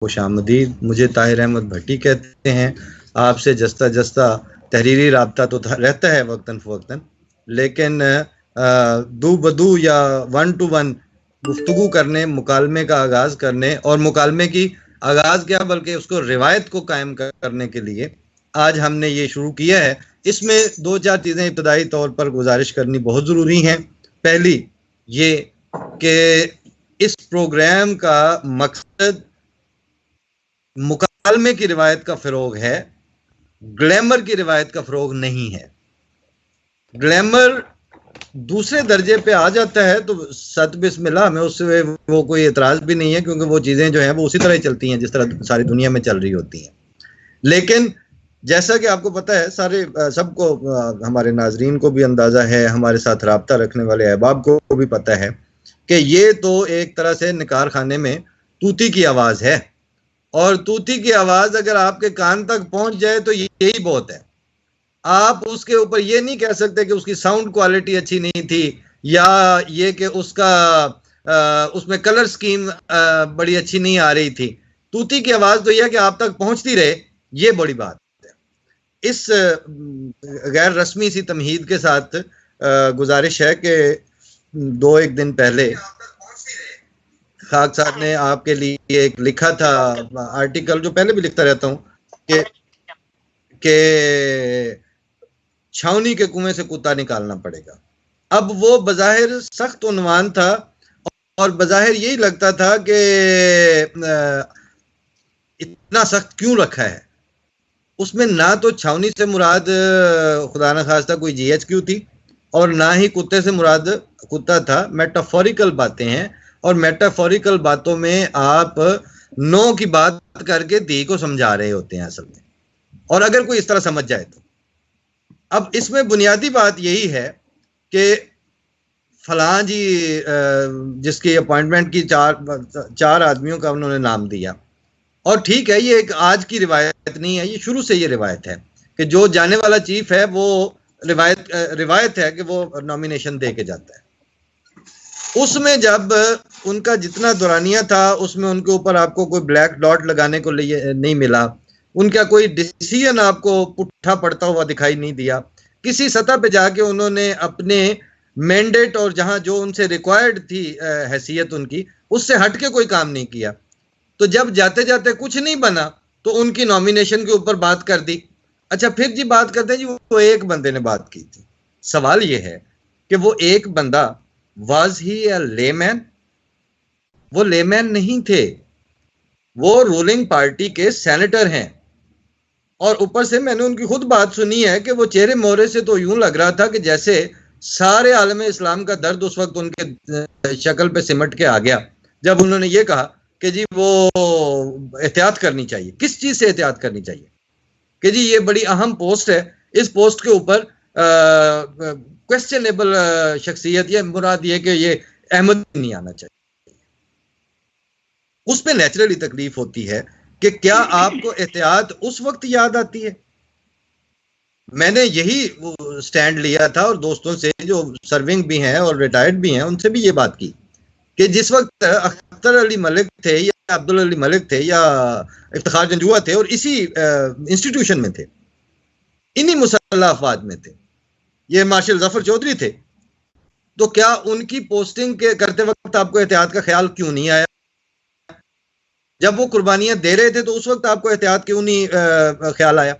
खुशामदीद। मुझे ताहिर अहमद भट्टी कहते हैं। आपसे जस्ता जस्ता तहरीरी राब्ता तो रहता है वक्तन फ़वक्तन, लेकिन दू बदू या वन टू वन गुफ्तगू करने, मुकालमे का आगाज़ करने, और मुकालमे की आगाज़ क्या बल्कि उसको रिवायत को कायम करने के लिए आज हमने ये शुरू किया है। इसमें दो चार चीज़ें इब्तदाई तौर पर गुजारिश करनी बहुत ज़रूरी हैं। पहली ये कि इस प्रोग्राम का मकसद मुकालमे की रिवायत का फ़रोग है, ग्लैमर की रिवायत का फ़रोग नहीं है। ग्लैमर दूसरे दर्जे पे आ जाता है तो सत बिस्मिल्लाह, हमें उससे वो कोई एतराज़ भी नहीं है, क्योंकि वो चीज़ें जो हैं वो उसी तरह ही चलती हैं जिस तरह सारी दुनिया में चल रही होती हैं। लेकिन जैसा कि आपको पता है, सारे सबको, हमारे नाजरीन को भी अंदाज़ा है, हमारे साथ राब्ता रखने वाले अहबाब को भी पता है कि ये तो एक तरह से निकार खाने में तूती की आवाज़ है, और तूती की आवाज़ अगर आपके कान तक पहुंच जाए तो यही बहुत है। आप उसके ऊपर ये नहीं कह सकते कि उसकी साउंड क्वालिटी अच्छी नहीं थी, या ये कि उसका उसमें कलर स्कीम बड़ी अच्छी नहीं आ रही थी। तूती की आवाज़ तो यह है कि आप तक पहुंचती रहे, ये बड़ी बात है। इस गैर रस्मी सी तमहीद के साथ गुजारिश है कि दो एक दिन पहले खाक साहब ने आपके लिए एक लिखा था आर्टिकल, जो पहले भी लिखता रहता हूँ, कि छावनी के कुएं से कुत्ता निकालना पड़ेगा। अब वो बज़ाहिर सख्त उन्वान था, और बज़ाहिर यही लगता था कि इतना सख्त क्यों रखा है। उसमें ना तो छावनी से मुराद खुदा न खास्ता कोई GHQ थी, और ना ही कुत्ते से मुराद कुत्ता था। मेटाफोरिकल बातें हैं, और मेटाफोरिकल बातों में आप नो की बात करके दी को समझा रहे होते हैं असल में, और अगर कोई इस तरह समझ जाए तो। अब इसमें बुनियादी बात यही है कि फलां जी जिसकी अपॉइंटमेंट की चार आदमियों का उन्होंने नाम दिया, और ठीक है, ये एक आज की रिवायत नहीं है, ये शुरू से ये रिवायत है कि जो जाने वाला चीफ है वो रिवायत है कि वो नॉमिनेशन दे के जाता है। उसमें जब उनका जितना दौरानिया था, उसमें उनके ऊपर आपको कोई ब्लैक डॉट लगाने को नहीं मिला, उनका कोई डिसीजन आपको पुट्ठा पड़ता हुआ दिखाई नहीं दिया। किसी सतह पे जाके उन्होंने अपने मैंडेट और जहां जो उनसे रिक्वायर्ड थी हैसियत उनकी, उससे हटके कोई काम नहीं किया। तो जब जाते जाते कुछ नहीं बना तो उनकी नॉमिनेशन के ऊपर बात कर दी। अच्छा, फिर जी बात करते हैं जी वो एक बंदे ने बात की थी। सवाल ये है कि वो एक बंदा, वाज ही अ लेमैन? वो लेमैन नहीं थे, वो रूलिंग पार्टी के सेनेटर हैं। और ऊपर से मैंने उनकी खुद बात सुनी है कि वो चेहरे मोहरे से तो यूं लग रहा था कि जैसे सारे आलम इस्लाम का दर्द उस वक्त उनके शक्ल पे सिमट के आ गया जब उन्होंने ये कहा कि जी वो एहतियात करनी चाहिए। किस चीज से एहतियात करनी चाहिए? कि जी ये बड़ी अहम पोस्ट है, इस पोस्ट के ऊपर क्वेश्चनेबल शख्सियत, ये मुराद ये कि ये अहमद नहीं आना चाहिए। उस पर नेचुरली तकलीफ होती है कि क्या आपको एहतियात उस वक्त याद आती है? मैंने यही स्टैंड लिया था, और दोस्तों से जो सर्विंग भी हैं और रिटायर्ड भी हैं उनसे भी ये बात की कि जिस वक्त अख्तर अली मलिक थे या अब्दुल अली मलिक थे या इफ्तिखार जंजुआ थे और इसी इंस्टीट्यूशन में थे, इन्हीं मुसल्लह अफवाज में थे, ये मार्शल जफर चौधरी थे, तो क्या उनकी पोस्टिंग के करते वक्त आपको एहतियात का ख्याल क्यों नहीं आया? जब वो कुर्बानियां दे रहे थे तो उस वक्त आपको एहतियात क्यों नहीं ख्याल आया?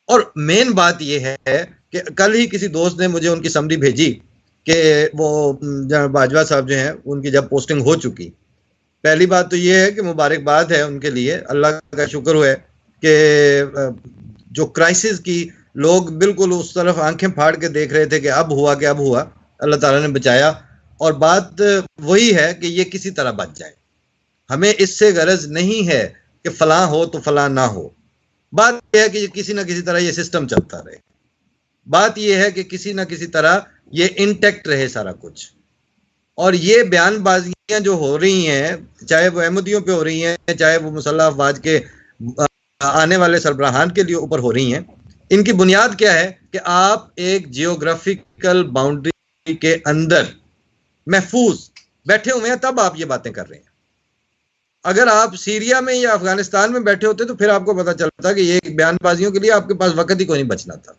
और मेन बात यह है कि कल ही किसी दोस्त ने मुझे उनकी समरी भेजी कि वो बाजवा साहब जो हैं उनकी जब पोस्टिंग हो चुकी, पहली बात तो ये है कि मुबारकबाद है उनके लिए, अल्लाह का शुक्र हुआ कि जो क्राइसिस की लोग बिल्कुल उस तरफ आंखें फाड़ के देख रहे थे कि अब हुआ कि अब हुआ, अल्लाह ताला ने बचाया। और बात वही है कि ये किसी तरह बच जाए। हमें इससे गरज नहीं है कि फलां हो तो फलां ना हो। बात यह है कि किसी ना किसी तरह ये सिस्टम चलता रहे। बात यह है कि किसी ना किसी तरह ये इंटैक्ट रहे सारा कुछ। और ये बयानबाजियां जो हो रही हैं, चाहे वो अहमदियों पे हो रही हैं, चाहे वो मुसल्लह अफवाज के आने वाले सरबराहान के लिए ऊपर हो रही हैं, इनकी बुनियाद क्या है कि आप एक जियोग्राफिकल बाउंड्री के अंदर महफूज बैठे हुए हैं, तब आप ये बातें कर रहे हैं। अगर आप सीरिया में या अफगानिस्तान में बैठे होते तो फिर आपको पता चलता कि ये बयानबाजियों के लिए आपके पास वक्त ही कोई नहीं बचना था।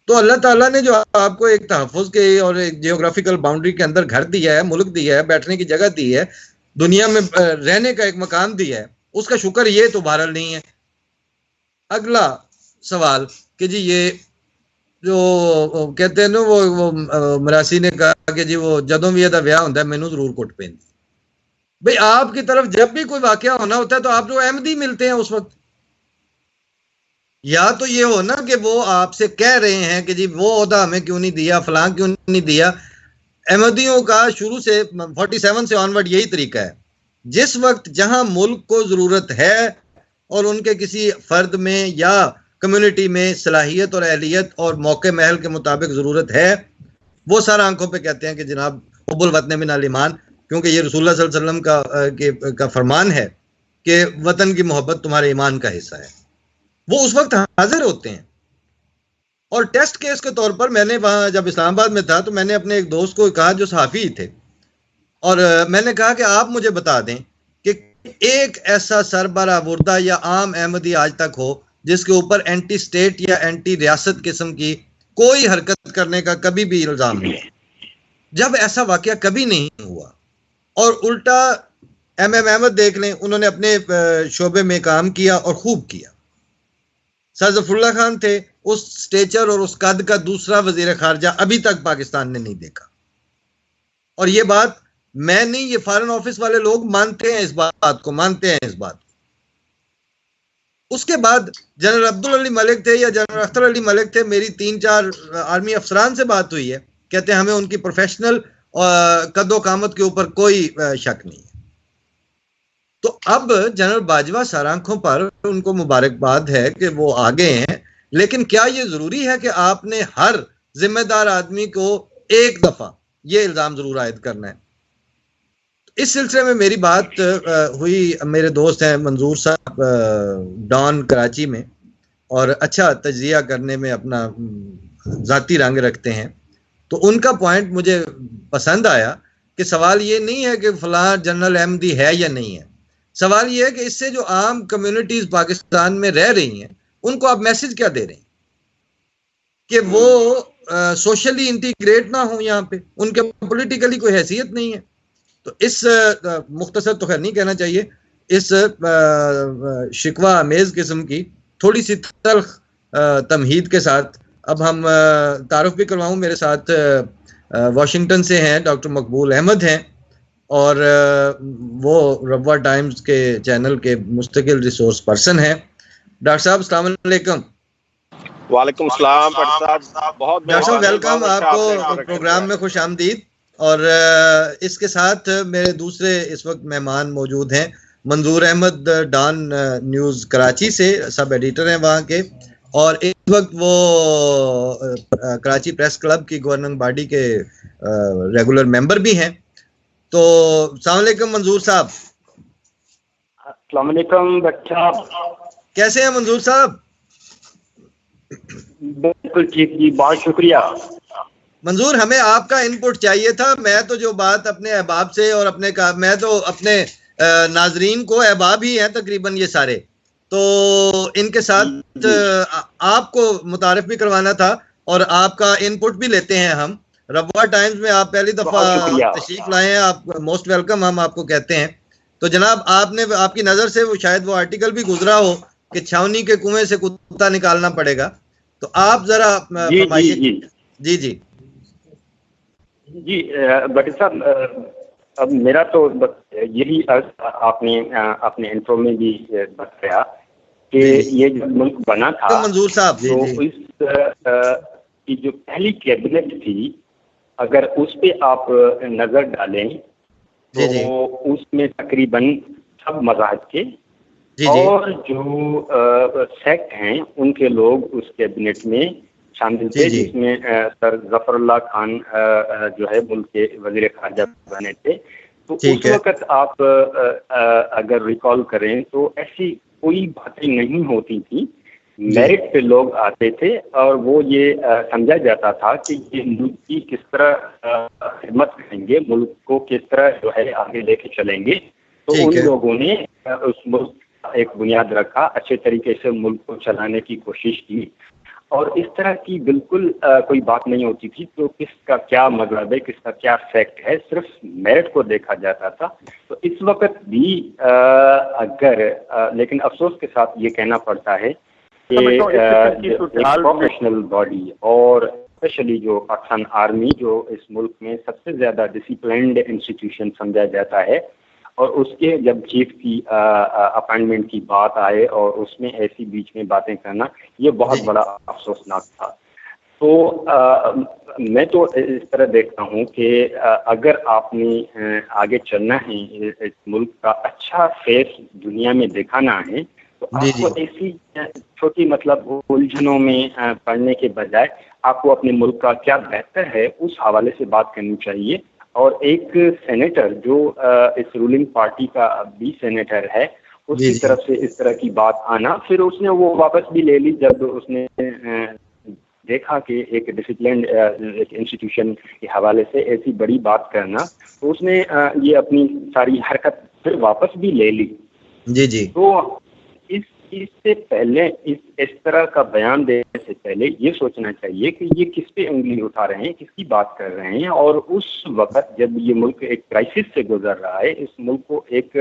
तो अल्लाह ताला ने जो आपको एक तहफ़्फ़ुज़ के और एक जियोग्राफिकल बाउंड्री के अंदर घर दिया है, मुल्क दिया है, बैठने की जगह दी है, दुनिया में रहने का एक मकाम दिया है, उसका शुक्र ये तो बहरहाल नहीं है। अगला सवाल कि जी ये जो कहते हैं ना वो मरासी ने कहा कि जी वो जदों भी ਇਹਦਾ ਵਿਆਹ ਹੁੰਦਾ ਮੈਨੂੰ जरूर कुट पैंदी। भाई आपकी तरफ जब भी कोई वाकया होना होता है तो आप जो अहमदी मिलते हैं उस वक्त, या तो ये हो ना कि वो आपसे कह रहे हैं कि जी वो ओहदा हमें क्यों नहीं दिया, फलां क्यों नहीं दिया। अहमदियों का शुरू से 47 से ऑनवर्ड यही तरीका है, जिस वक्त जहां मुल्क को जरूरत है और उनके किसी फर्द में या कम्युनिटी में सलाहियत और अहलियत और मौके महल के मुताबिक ज़रूरत है, वो सारा आंखों पे कहते हैं कि जनाब हुब्बुल वतन मिनल ईमान, क्योंकि ये रसूलुल्लाह सल्लल्लाहु अलैहि वसल्लम का फरमान है कि वतन की मोहब्बत तुम्हारे ईमान का हिस्सा है। वो उस वक्त हाजिर होते हैं। और टेस्ट केस के तौर पर मैंने वहाँ जब इस्लामाबाद में था तो मैंने अपने एक दोस्त को कहा जो सहाफ़ी थे, और मैंने कहा कि आप मुझे बता दें कि एक ऐसा सरबरा वुर्दा या आम अहमदी आज तक हो जिसके ऊपर एंटी स्टेट या एंटी रियासत किस्म की कोई हरकत करने का कभी भी इल्ज़ाम नहीं है। जब ऐसा वाकया कभी नहीं हुआ, और उल्टा एम अहमद देख लें, उन्होंने अपने शोबे में काम किया और खूब किया। सर ज़फ़रुल्लाह खान थे, उस स्टेचर और उस कद का दूसरा वज़ीर ख़ारजा अभी तक पाकिस्तान ने नहीं देखा। और ये बात मैं नहीं, ये फॉरेन ऑफिस वाले लोग मानते हैं, इस बात को मानते हैं, इस बात को। उसके बाद जनरल अब्दुल अली मलिक थे या जनरल अख्तर अली मलिक थे, मेरी 3-4 आर्मी अफसरान से बात हुई है, कहते हैं हमें उनकी प्रोफेशनल कदो कामत के ऊपर कोई शक नहीं है। तो अब जनरल बाजवा सरांखों पर उनको मुबारकबाद है कि वो आगे हैं, लेकिन क्या ये जरूरी है कि आपने हर जिम्मेदार आदमी को एक दफा ये इल्जाम जरूर आयद करना है? इस सिलसिले में मेरी बात हुई, मेरे दोस्त हैं मंजूर साहब डॉन कराची में, और अच्छा तजिया करने में अपना ज़ाती रंग रखते हैं, तो उनका पॉइंट मुझे पसंद आया कि सवाल ये नहीं है कि फलां जनरल अहमदी है या नहीं है, सवाल ये है कि इससे जो आम कम्युनिटीज़ पाकिस्तान में रह रही हैं उनको आप मैसेज क्या दे रहे हैं कि वो सोशली इंटीग्रेट ना हो, यहाँ पे उनके पॉलिटिकली कोई हैसियत नहीं है। तो इस मुख्तसर तो खैर नहीं कहना चाहिए, इस शिकवा अमेज किस्म की थोड़ी सी तल्ख तमहीद के साथ अब हम तारुफ भी करवाऊँ। मेरे साथ वाशिंगटन से हैं डॉक्टर मकबूल अहमद हैं, और वो रब्वा टाइम्स के चैनल के मुस्तकिल रिसोर्स पर्सन हैं। डॉक्टर साहब अस्सलाम वालेकुम। वालेकुम सलाम साहब, बहुत डॉक्टर साहब वेलकम, आपको प्रोग्राम में खुश आमदीद। और इसके साथ मेरे दूसरे इस वक्त मेहमान मौजूद हैं मंजूर अहमद, डॉन न्यूज़ कराची से सब एडिटर हैं वहाँ के, और इस वक्त वो कराची प्रेस क्लब की गवर्निंग बॉडी के रेगुलर मेंबर भी हैं। तो अस्सलाम वालेकुम मंजूर साहब। अस्सलाम वालेकुम बच्चा, कैसे हैं मंजूर साहब? बिल्कुल ठीक जी, बहुत शुक्रिया। मंजूर, हमें आपका इनपुट चाहिए था। मैं तो जो बात अपने अहबाब से और मैं तो अपने नाजरीन को, अहबाब ही हैं तकरीबन ये सारे, तो इनके साथ आपको मुतारिफ भी करवाना था और आपका इनपुट भी लेते हैं हम। रब्वा टाइम्स में आप पहली दफ़ा तशरीफ लाए हैं, आप मोस्ट वेलकम हम आपको कहते हैं। तो जनाब आपने, आपकी नज़र से वो शायद वो आर्टिकल भी गुजरा हो कि छावनी के कुएं से कुत्ता निकालना पड़ेगा, तो आप जरा फरमाइए। जी जी जी बट साहब, अब मेरा तो यही आपने अपने इंट्रो में भी बताया कि ये जो मुल्क बना था तो मंजूर साहब, तो इस की जो पहली कैबिनेट थी, अगर उस पे आप नजर डालें तो उसमें तकरीबन सब मज़ाहब के और जो सेक्ट हैं उनके लोग उस कैबिनेट में शामिल थे, जिसमें सर ज़फ़रुल्लाह खान जो है मुल्क के वज़ीर ख़ारजा बने थे। तो उस वक़्त आप अगर रिकॉल करें तो ऐसी कोई बातें नहीं होती थी, मेरिट पे लोग आते थे और वो ये समझा जाता था कि ये मुल्क की किस तरह खिदमत करेंगे, मुल्क को किस तरह जो है आगे लेके चलेंगे। तो ठीक उन है। लोगों ने उस मुल्क का एक बुनियाद रखा, अच्छे तरीके से मुल्क को चलाने की कोशिश की, और इस तरह की बिल्कुल कोई बात नहीं होती थी तो किसका क्या मतलब है, किसका क्या फैक्ट है, सिर्फ मेरिट को देखा जाता था। तो इस वक्त भी लेकिन अफसोस के साथ ये कहना पड़ता है कि एक प्रोफेशनल बॉडी और स्पेशली जो पाकिस्तान आर्मी, जो इस मुल्क में सबसे ज़्यादा डिसिप्लिन्ड इंस्टीट्यूशन समझा जाता है, और उसके जब चीफ की अपॉइंटमेंट की बात आए और उसमें ऐसी बीच में बातें करना, ये बहुत बड़ा अफसोसनाक था। तो मैं तो इस तरह देखता हूँ कि अगर आपने आगे चलना है, इस मुल्क का अच्छा फेस दुनिया में दिखाना है, तो आपको ऐसी छोटी मतलब उलझनों में पड़ने के बजाय आपको अपने मुल्क का क्या बेहतर है उस हवाले से बात करनी चाहिए। और एक सेनेटर जो इस रूलिंग पार्टी का भी सेनेटर है, उसकी तरफ से इस तरह की बात आना, फिर उसने वो वापस भी ले ली जब उसने देखा कि एक डिसिप्लिन एक इंस्टीट्यूशन के हवाले से ऐसी बड़ी बात करना, तो उसने ये अपनी सारी हरकत फिर वापस भी ले ली। जी। तो इससे पहले इस तरह का बयान देने से पहले ये सोचना चाहिए कि ये किस पे उंगली उठा रहे हैं, किसकी बात कर रहे हैं। और उस वक्त जब ये मुल्क एक क्राइसिस से गुजर रहा है, इस मुल्क को एक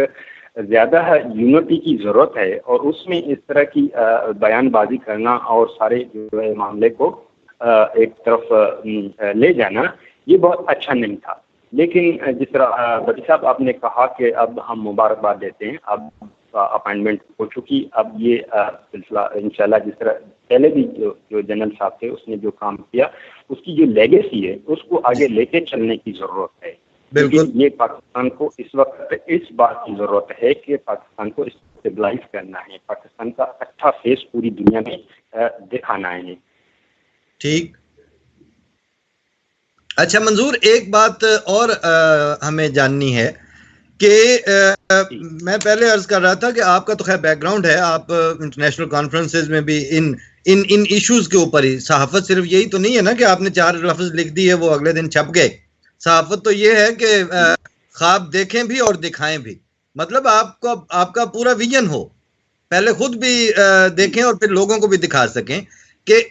ज़्यादा यूनिटी की ज़रूरत है, और उसमें इस तरह की बयानबाजी करना और सारे जो है मामले को एक तरफ ले जाना, ये बहुत अच्छा नहीं था। लेकिन जिस तरह बड़ी साहब आपने कहा कि अब हम मुबारकबाद देते हैं, अब अपॉइंटमेंट हो चुकी, अब ये सिलसिला इंशाल्लाह जिस तरह पहले भी जो जनरल साहब थे उसने जो काम किया, उसकी जो लेगेसी है उसको आगे लेके चलने की ज़रूरत है। बिल्कुल। ये पाकिस्तान को इस वक्त इस बात की ज़रूरत है कि पाकिस्तान को स्टेबलाइज करना है, पाकिस्तान का अच्छा फेस पूरी दुनिया में दिखाना है। ठीक। अच्छा मंजूर, एक बात और हमें जाननी है कि मैं पहले अर्ज कर रहा था कि आपका तो खैर बैकग्राउंड है, आप इंटरनेशनल कॉन्फ्रेंसेज में भी इन इश्यूज के ऊपर ही, सहाफत सिर्फ यही तो नहीं है ना कि आपने 4 लफ्ज लिख दिए वो अगले दिन छप गए। सहाफत तो ये है कि ख्वाब देखें भी और दिखाएं भी, मतलब आपको आपका पूरा विजन हो, पहले खुद भी देखें और फिर लोगों को भी दिखा सकें। कि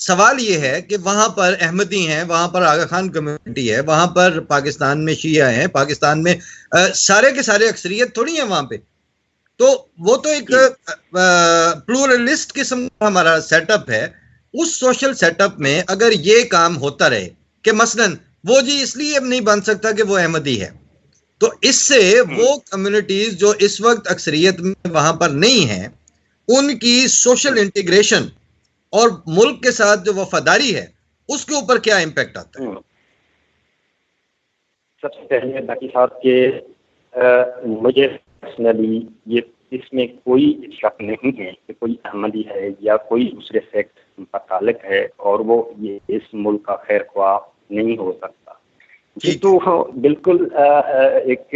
सवाल ये है कि वहां पर अहमदी हैं, वहां पर आगा खान कम्युनिटी है, वहां पर पाकिस्तान में शिया हैं, पाकिस्तान में सारे के सारे अक्सरियत थोड़ी है वहां पे। तो वो तो एक प्लूरलिस्ट किस्म का हमारा सेटअप है। उस सोशल सेटअप में अगर ये काम होता रहे कि मसलन वो जी इसलिए अब नहीं बन सकता कि वो अहमदी है, तो इससे वो कम्युनिटीज जो इस वक्त अक्सरियत में वहां पर नहीं है, उनकी सोशल इंटीग्रेशन और मुल्क के साथ जो वफादारी है उसके ऊपर क्या इम्पैक्ट आता है? सबसे पहले बाकी साहब के मुझे पर्सनली ये इसमें कोई शक नहीं है कि कोई अहमदी है या कोई दूसरे सेक्ट का ताल्लुक है और वो ये इस मुल्क का खैर ख्वाह नहीं हो सकता। ये तो बिल्कुल एक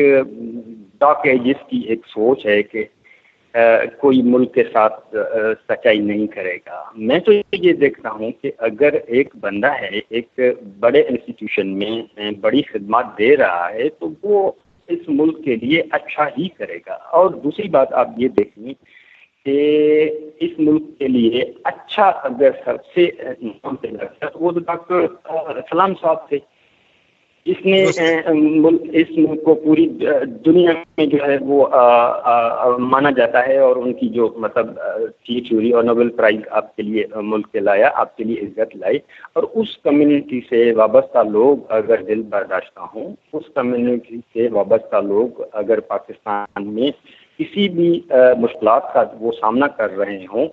डार्क एजेस की एक सोच है कि कोई मुल्क के साथ सच्चाई नहीं करेगा। मैं तो ये देखता हूँ कि अगर एक बंदा है एक बड़े इंस्टीट्यूशन में बड़ी खिदमत दे रहा है तो वो इस मुल्क के लिए अच्छा ही करेगा। और दूसरी बात आप ये देखिए कि इस मुल्क के लिए अच्छा अगर सबसे नाम पे लगता तो वो तो डॉक्टर सलाम साहब थे। इसने इस मुल्क को पूरी दुनिया में जो है वो माना जाता है और उनकी जो मतलब थ्योरी और नोबेल प्राइज आपके लिए मुल्क के लाया, आपके लिए इज्जत लाई। और उस कम्युनिटी से वाबस्ता लोग अगर दिल बर्दाश्त हों, उस कम्युनिटी से वाबस्ता लोग अगर पाकिस्तान में किसी भी मुश्किलात का वो सामना कर रहे हों,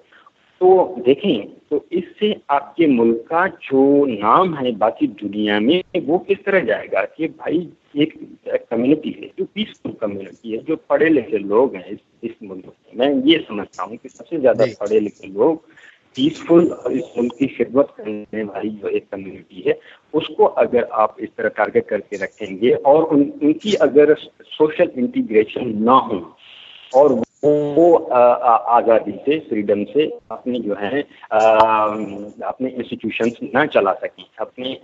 तो देखें तो इससे आपके मुल्क का जो नाम है बाकी दुनिया में वो किस तरह जाएगा कि भाई एक कम्युनिटी है जो पीसफुल कम्युनिटी है, जो पढ़े लिखे लोग हैं इस मुल्क में। मैं ये समझता हूँ कि सबसे ज़्यादा पढ़े लिखे लोग पीसफुल और इस मुल्क की खिदमत करने वाली जो एक कम्युनिटी है उसको अगर आप इस तरह टारगेट करके रखेंगे और उनकी अगर सोशल इंटीग्रेशन ना हो और वो आज़ादी से, फ्रीडम से अपने जो है अपने इंस्टीट्यूशंस ना चला सकें, अपने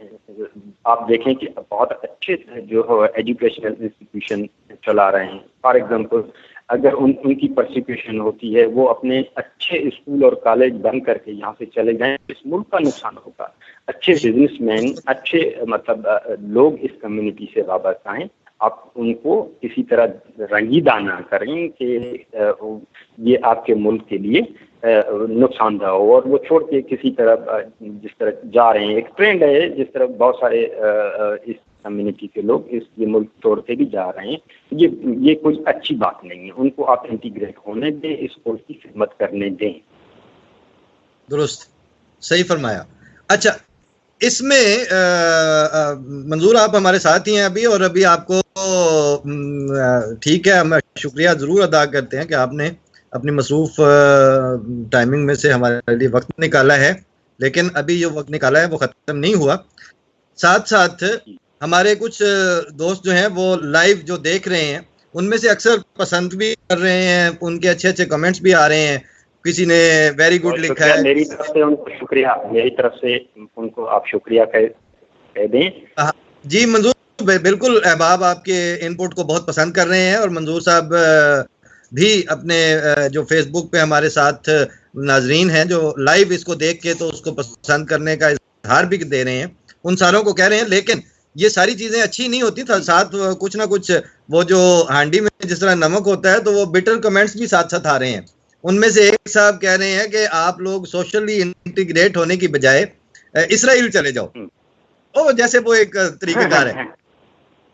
आप देखें कि बहुत अच्छे जो एजुकेशनल इंस्टीट्यूशन चला रहे हैं। फॉर एग्जांपल, अगर उनकी परसिक्यूशन होती है, वो अपने अच्छे स्कूल और कॉलेज बंद करके यहाँ से चले जाएं, इस मुल्क का नुकसान होगा। अच्छे बिजनेसमैन, अच्छे मतलब लोग इस कम्युनिटी से वाबस्ता हैं, आप उनको किसी तरह रंगीदा ना करें कि ये आपके मुल्क के लिए नुकसानदेह हो, और वो छोड़ के किसी तरह जिस तरह जा रहे हैं, एक ट्रेंड है जिस तरह बहुत सारे इस कम्युनिटी के लोग ये मुल्क छोड़ के भी जा रहे हैं, ये कोई अच्छी बात नहीं है। उनको आप इंटीग्रेट होने दें, इस मुल्क की खिदमत करने दें। दुरुस्त, सही फरमाया। अच्छा, इसमें मंजूर आप हमारे साथ ही हैं अभी, और अभी आपको ठीक है, हम शुक्रिया ज़रूर अदा करते हैं कि आपने अपनी मसरूफ टाइमिंग में से हमारे लिए वक्त निकाला है, लेकिन अभी जो वक्त निकाला है वो ख़त्म नहीं हुआ। साथ साथ हमारे कुछ दोस्त जो हैं वो लाइव जो देख रहे हैं, उनमें से अक्सर पसंद भी कर रहे हैं, उनके अच्छे अच्छे कमेंट्स भी आ रहे हैं। किसी ने वेरी गुड लिखा है। मेरी तरफ से उनको शुक्रिया, मेरी तरफ से उनको आप शुक्रिया कह दें। जी मंजूर, बिल्कुल अहबाब आपके इनपुट को बहुत पसंद कर रहे हैं, और मंजूर साहब भी अपने जो फेसबुक पे हमारे साथ नाजरीन हैं जो लाइव इसको देख के तो उसको पसंद करने का इजहार भी दे रहे हैं, उन सारों को कह रहे हैं। लेकिन ये सारी चीज़ें अच्छी नहीं होती, साथ कुछ ना कुछ वो जो हांडी में जिस तरह नमक होता है, तो वो बिटर कमेंट्स भी साथ साथ आ रहे हैं। उनमें से एक साहब कह रहे हैं कि आप लोग सोशली इंटीग्रेट होने की बजाय इसराइल चले जाओ। ओ, जैसे वो एक तरीकेकार है।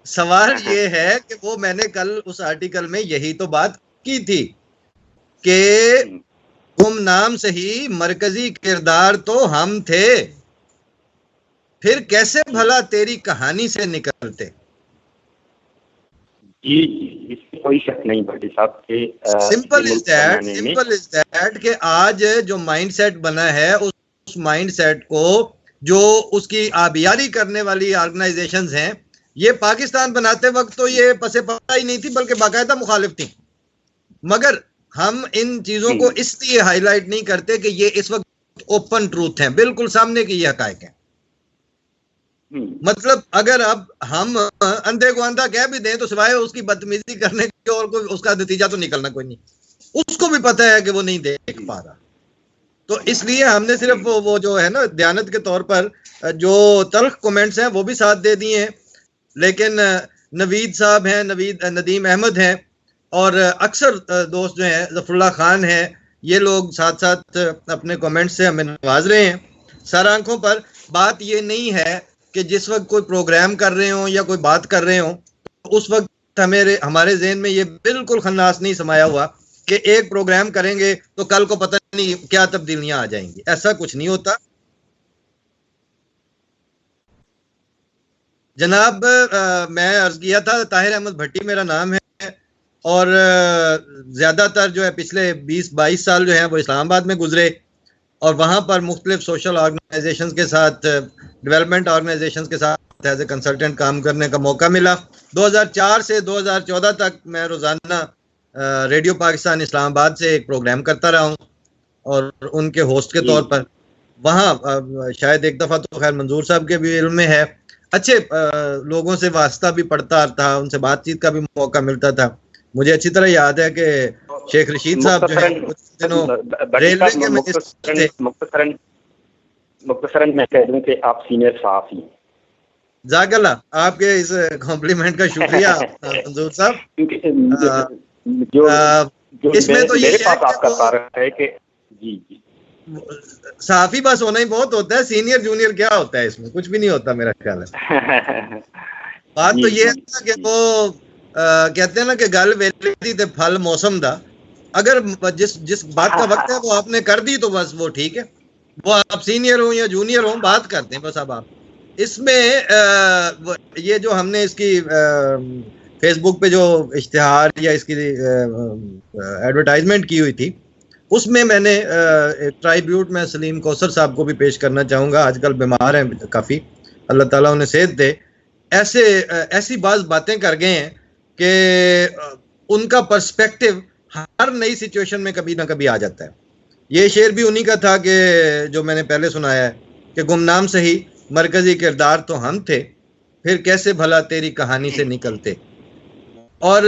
सवाल ये है कि वो मैंने कल उस आर्टिकल में यही तो बात की थी कि गुमनाम सही, मरकजी किरदार तो हम थे, फिर कैसे भला तेरी कहानी से निकलते। जी, इसमें कोई शक नहीं भट्टी साहब के। सिंपल इज दैट कि आज जो माइंडसेट बना है, उस माइंडसेट को जो उसकी आबियारी करने वाली ऑर्गेनाइजेशंस हैं, ये पाकिस्तान बनाते वक्त तो ये पसे पता ही नहीं थी, बल्कि बाकायदा मुखालिफ थी। मगर हम इन चीजों को इसलिए हाईलाइट नहीं करते कि ये इस वक्त ओपन ट्रूथ हैं, बिल्कुल सामने की ये हकायक हैं। मतलब अगर अब हम अंधे को अंधा कह भी दें तो सिवाय उसकी बदतमीजी करने के और कोई उसका नतीजा तो निकलना कोई नहीं, उसको भी पता है कि वो नहीं देख पा रहा। तो इसलिए हमने सिर्फ वो जो है ना दयानत के तौर पर जो तल्ख कमेंट्स हैं वो भी साथ दे दिए हैं। लेकिन नवीद साहब हैं, नदीम अहमद हैं, और अक्सर दोस्त जो हैं जफरुल्लाह खान हैं, ये लोग साथ साथ अपने कमेंट से हमें नवाज रहे हैं। सर आंखों पर बात ये नहीं है कि जिस वक्त कोई प्रोग्राम कर रहे हो या कोई बात कर रहे हो तो उस वक्त हमारे ज़हन में ये बिल्कुल खन्नास नहीं समाया हुआ कि एक प्रोग्राम करेंगे तो कल को पता नहीं क्या तब्दीलियां आ जाएंगी। ऐसा कुछ नहीं होता जनाब। मैं अर्ज किया था, ताहिर अहमद भट्टी मेरा नाम है, और ज़्यादातर जो है पिछले 20-22 साल जो है वो इस्लामाबाद में गुजरे, और वहाँ पर मुख्तलिफ सोशल ऑर्गेनाइजेशंस के साथ, डेवलपमेंट ऑर्गेनाइजेशंस के साथ एज ए कंसल्टेंट काम करने का मौका मिला। 2004 से 2014 तक मैं रोज़ाना रेडियो पाकिस्तान इस्लामाबाद से एक प्रोग्राम करता रहा हूँ, और उनके होस्ट के तौर पर वहाँ शायद एक दफ़ा तो खैर मंजूर साहब के भी इल्म में है, अच्छे लोगों से वास्ता भी पड़ता था, उनसे बातचीत का भी मौका मिलता था। मुझे अच्छी तरह याद है कि शेख रशीद साहब जो है कुछ दिनों रेलवे के मिनिस्टर थे। मुख्तसरन मैं कह दूं कि आप सीनियर सहाफ़ी हैं। जागला, आपके इस कॉम्प्लीमेंट का शुक्रिया मंजूर साहब। जो इसमें तो ये मेरे पास आपका तारुफ है कि जी सहाफ़ी बस होना ही बहुत होता है, सीनियर जूनियर क्या होता है, इसमें कुछ भी नहीं होता मेरा ख्याल है। बात तो ये है कि वो कहते हैं ना कि गल वेली ते फल मौसम दा, अगर जिस बात का वक्त है वो आपने कर दी तो बस वो ठीक है, वो आप सीनियर हो या जूनियर हो बात करते हैं बस। अब आप इसमें ये जो हमने इसकी फेसबुक पे जो इश्तिहार या इसकी एडवर्टाइजमेंट की हुई थी, उसमें मैंने ट्राइब्यूट में सलीम कौसर साहब को भी पेश करना चाहूँगा। आजकल बीमार हैं काफ़ी, अल्लाह ताला उन्हें सेहत दे। ऐसी बातें कर गए हैं कि उनका पर्सपेक्टिव हर नई सिचुएशन में कभी ना कभी आ जाता है। ये शेर भी उन्हीं का था कि जो मैंने पहले सुनाया है कि गुमनाम सही, मरकजी किरदार तो हम थे, फिर कैसे भला तेरी कहानी से निकलते। और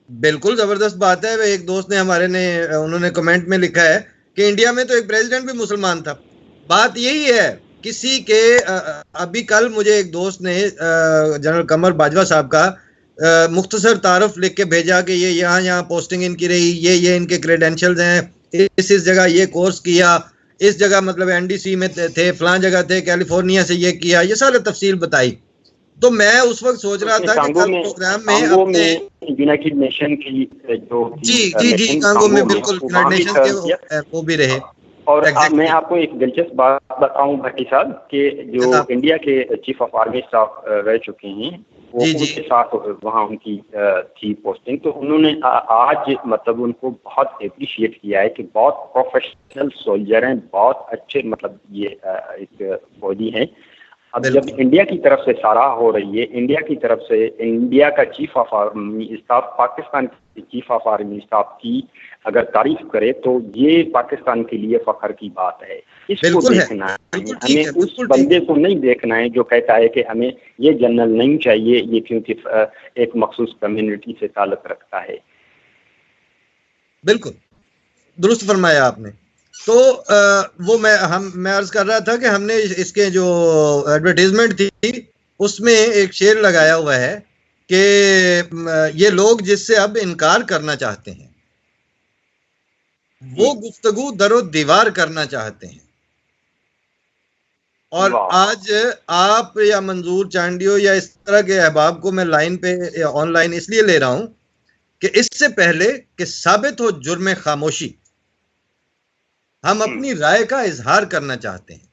बिल्कुल जबरदस्त बात है। एक दोस्त ने हमारे ने उन्होंने कमेंट में लिखा है कि इंडिया में तो एक प्रेसिडेंट भी मुसलमान था। बात यही है, किसी के अभी कल मुझे एक दोस्त ने जनरल कमर बाजवा साहब का मुख्तसर तारुफ लिख के भेजा कि ये यहाँ यहाँ पोस्टिंग इनकी रही, ये इनके क्रेडेंशियल्स हैं, इस जगह ये कोर्स किया, इस जगह मतलब एनडीसी में थे, फलां जगह थे, कैलिफोर्निया से ये किया, ये सारे तफसील बताई। तो मैं उस वक्त सोच रहा था कि कल प्रोग्राम में अपने यूनाइटेड नेशन की जो जी कांगो में बिल्कुल यूनाइटेड नेशन के वो भी रहे। और मैं आपको एक दिलचस्प बात बताऊं भट्टी साहब कि जो इंडिया के चीफ ऑफ आर्मी स्टाफ रह चुके हैं वो उनके साथ वहाँ उनकी थी पोस्टिंग, तो उन्होंने आज मतलब उनको बहुत अप्रिशिएट किया है कि बहुत प्रोफेशनल सोल्जर हैं, बहुत अच्छे मतलब ये एक फौजी हैं। अब जब इंडिया की तरफ से सराह हो रही है, इंडिया की तरफ से इंडिया का chief of army staff Pakistan के चीफ ऑफ आर्मी स्टाफ की अगर तारीफ करे तो ये पाकिस्तान के लिए फख्र की बात है। इसको देखना है, हमें उस बंदे को नहीं देखना है जो कहता है कि हमें ये जनरल नहीं चाहिए, ये क्योंकि एक मखसूस कम्युनिटी से ताल्लुक रखता है। बिल्कुल दुरुस्त फरमाया आपने। तो वो मैं अर्ज कर रहा था कि हमने इसके जो एडवर्टाइजमेंट थी उसमें एक शेर लगाया हुआ है कि ये लोग जिससे अब इनकार करना चाहते हैं वो गुफ्तगू दरो दीवार करना चाहते हैं। और आज आप या मंजूर चांडियो या इस तरह के अहबाब को मैं लाइन पे ऑनलाइन इसलिए ले रहा हूं कि इससे पहले कि साबित हो जुर्म खामोशी, हम अपनी राय का इजहार करना चाहते हैं।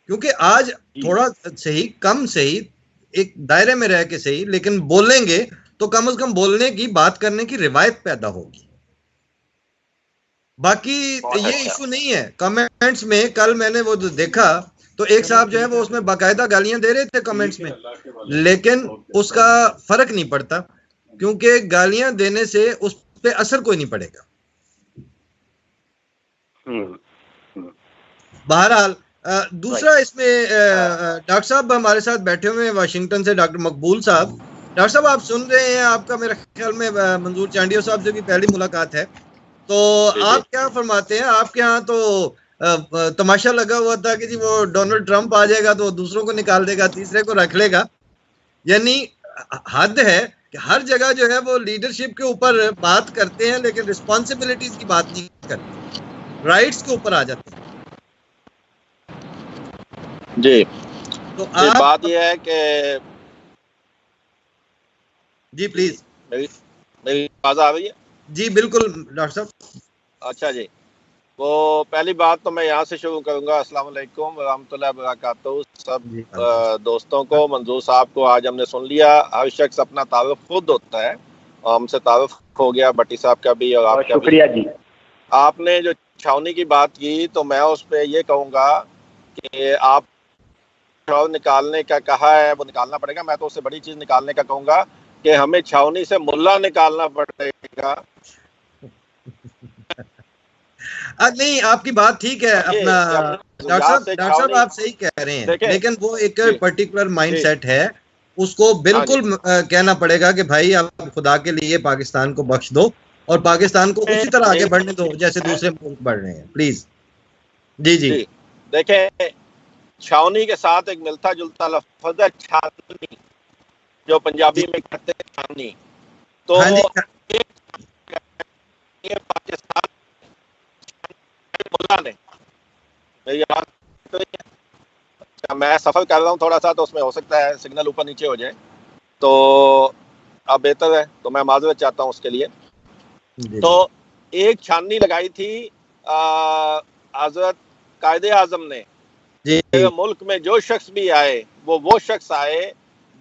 क्योंकि आज थोड़ा सही, कम सही, एक दायरे में रह के सही, लेकिन बोलेंगे तो कम से कम बोलने की, बात करने की रिवायत पैदा होगी। बाकी ये इशू नहीं है। कमेंट्स में कल मैंने वो देखा तो एक साहब जो है वो उसमें बाकायदा गालियां दे रहे थे कमेंट्स में, लेकिन उसका फर्क नहीं पड़ता क्योंकि गालियां देने से उस पर असर कोई नहीं पड़ेगा। बहरहाल दूसरा इसमें डॉक्टर साहब हमारे साथ बैठे हुए हैं वाशिंगटन से, डॉक्टर मकबूल साहब। डॉक्टर साहब आप सुन रहे हैं, आपका मेरे ख्याल में मंजूर चांडियो साहब से भी पहली मुलाकात है, तो आप क्या फरमाते हैं? आपके यहाँ तो तमाशा लगा हुआ था कि जी वो डोनाल्ड ट्रंप आ जाएगा तो दूसरों को निकाल देगा, तीसरे को रख लेगा, यानी हद है कि हर जगह जो है वो लीडरशिप के ऊपर बात करते हैं लेकिन रिस्पॉन्सिबिलिटीज की बात नहीं करते, राइट्स के ऊपर आ जाते हैं। जी तो आप बात यह है कि जी प्लीज, मेरी आवाज आ रही है? जी बिल्कुल डॉक्टर साहब। अच्छा जी, तो पहली बात तो मैं यहाँ से शुरू करूंगा। अस्सलाम वालेकुम रहमतुल्लाह बरकातहू सब दोस्तों को, मंजूर साहब को आज हमने सुन लिया। हर शख्स अपना तारुफ खुद होता है और हमसे तारुफ हो गया, भट्टी साहब का भी और आपका भी। शुक्रिया जी। आपने जो छावनी की बात की तो मैं उस पर ये कहूँगा कि आप निकालने का कहा है वो निकालना पड़ेगा। मैं तो उससे बड़ी चीज निकालने का कहूँगा कि हमें छावनी से मुल्ला निकालना पड़ेगा। नहीं, आपकी बात ठीक है। अपना डॉक्टर साहब आप सही कह रहे हैं, लेकिन वो एक पर्टिकुलर माइंडसेट है, उसको बिल्कुल कहना पड़ेगा कि भाई आप खुदा के लिए पाकिस्तान को बख्श दो और पाकिस्तान को उसी तरह आगे बढ़ने दो जैसे दूसरे मुल्क बढ़ रहे हैं, प्लीज। जी जी देखें, छावनी के साथ एक मिलता जुलता लफ्ज़ है छावनी, जो पंजाबी में कहते हैं छावनी। तो ये पाकिस्तान मुल्ला ने, मेरी आवाज तो नहीं है? अच्छा, मैं सफर कर रहा हूँ थोड़ा सा तो उसमें हो सकता है सिग्नल ऊपर नीचे हो जाए, तो अब बेहतर है, तो मैं माजरत चाहता हूँ उसके लिए। तो एक छाननी लगाई थी हज़रत कायदे आज़म ने, मुल्क में जो शख्स भी आए वो शख्स आए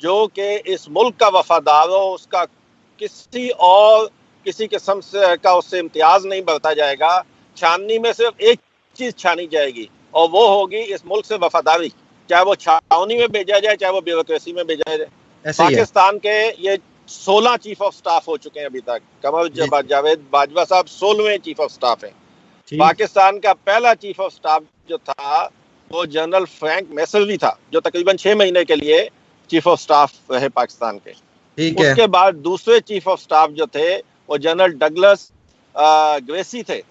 जो कि इस मुल्क का वफादार हो, उसका किसी किस्म से का उससे इम्तियाज नहीं बरता जाएगा। छाननी में सिर्फ एक चीज छानी जाएगी और वो होगी इस मुल्क से वफादारी, चाहे वो छावनी में भेजा जाए चाहे वो ब्यूरोक्रेसी में भेजा जाए। पाकिस्तान के ये 16 चीफ ऑफ स्टाफ हो चुके हैं अभी तक। कमर जावेद बाजवा साहब 16वें चीफ ऑफ स्टाफ हैं। पाकिस्तान का पहला चीफ ऑफ स्टाफ जो था वो जनरल फ्रैंक मैसलवी था, जो तकरीबन 6 महीने के लिए चीफ ऑफ स्टाफ रहे पाकिस्तान के। ठीक है। उसके बाद दूसरे चीफ ऑफ स्टाफ जो थे वो जनरल डगलस ग्रेसी थे,